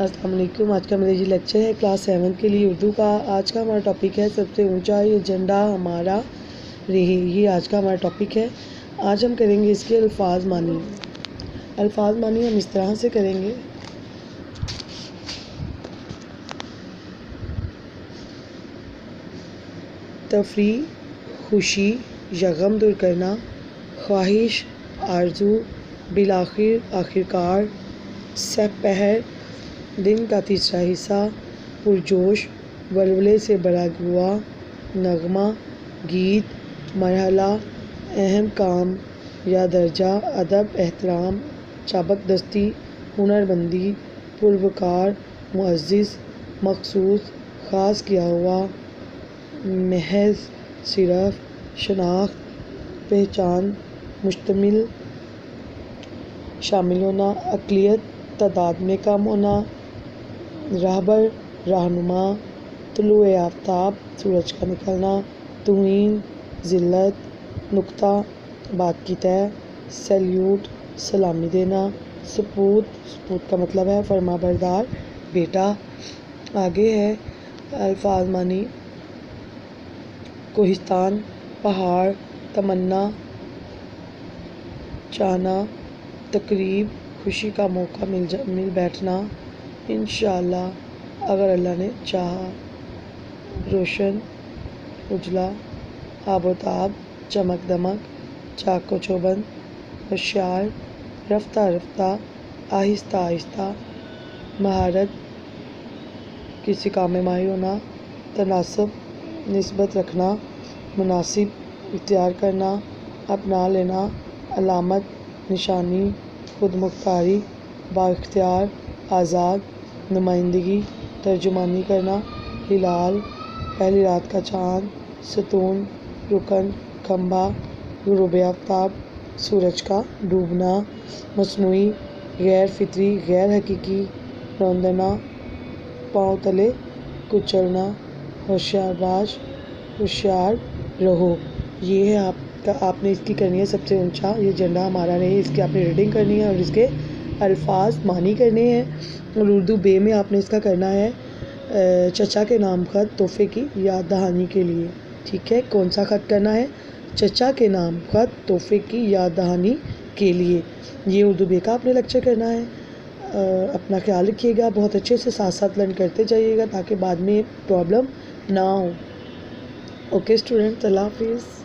السلام علیکم۔ آج کا میرا یہ لیکچر ہے کلاس 7 کے لیے اردو کا۔ آج کا ہمارا ٹاپک ہے سب سے اونچا یہ جھنڈا ہمارا رہے۔ یہ آج کا ہمارا ٹاپک ہے۔ آج ہم کریں گے اس کے الفاظ معنی۔ الفاظ معنی ہم اس طرح سے کریں گے۔ تفریح، خوشی یا غم دور کرنا، خواہش، آرزو، بالآخر، آخرکار، سہ پہر، دن کا تیسرا حصہ، پرجوش، ولولے سے بھرا ہوا، نغمہ، گیت، مرحلہ، اہم کام یا درجہ، ادب، احترام، چابک دستی، ہنر مندی، پروقار، معزز، مخصوص، خاص کیا ہوا، محض، صرف، شناخت، پہچان، مشتمل، شامل ہونا، اقلیت، تعداد میں کم ہونا، راہبر، رہنما، طلوع آفتاب، سورج کا نکلنا، توہین، ذلت، نکتہ، بات کی تہ، سیلیوٹ، سلامی دینا، سپوت، سپوت کا مطلب ہے فرما بردار، بیٹا۔ آگے ہے الفاظ معنی۔ کوہستان، پہاڑ، تمنا، چاہنا، تقریب، خوشی کا موقع مل بیٹھنا، انشاءاللہ، اگر اللہ نے چاہا، روشن، اجلا، آب و تاب، چمک دمک، چاق و چوبند، ہوشیار، رفتہ رفتہ، آہستہ آہستہ، مہارت، کسی کام میں ماہر ہونا، تناسب، نسبت رکھنا، مناسب، اختیار کرنا، اپنا لینا، علامت، نشانی، خود مختاری، بااختیار، آزاد، نمائندگی، ترجمانی کرنا، ہلال، پہلی رات کا چاند، ستون، رکن، کھمبا، غروب آفتاب، سورج کا ڈوبنا، مصنوعی، غیر فطری، غیر حقیقی، روندنا، پاؤں تلے کچلنا، ہوشیار باش، ہوشیار رہو۔ یہ ہے آپ نے اس کی کرنی ہے سب سے اونچا یہ جھنڈا ہمارا رہے، اس کی آپ نے ریڈنگ کرنی ہے اور اس کے الفاظ معنی کرنے ہیں۔ اور اردو بے میں آپ نے اس کا کرنا ہے چچا کے نام خط تحفے کی یاد دہانی کے لیے۔ ٹھیک ہے، کون سا خط کرنا ہے؟ چچا کے نام خط تحفے کی یاد دہانی کے لیے۔ یہ اردو بے کا آپ نے لیکچر کرنا ہے۔ اپنا خیال رکھیے گا، بہت اچھے سے ساتھ ساتھ لرن کرتے جائیے گا تاکہ بعد میں پرابلم نہ ہو۔ اوکے اسٹوڈنٹ، اللہ حافظ۔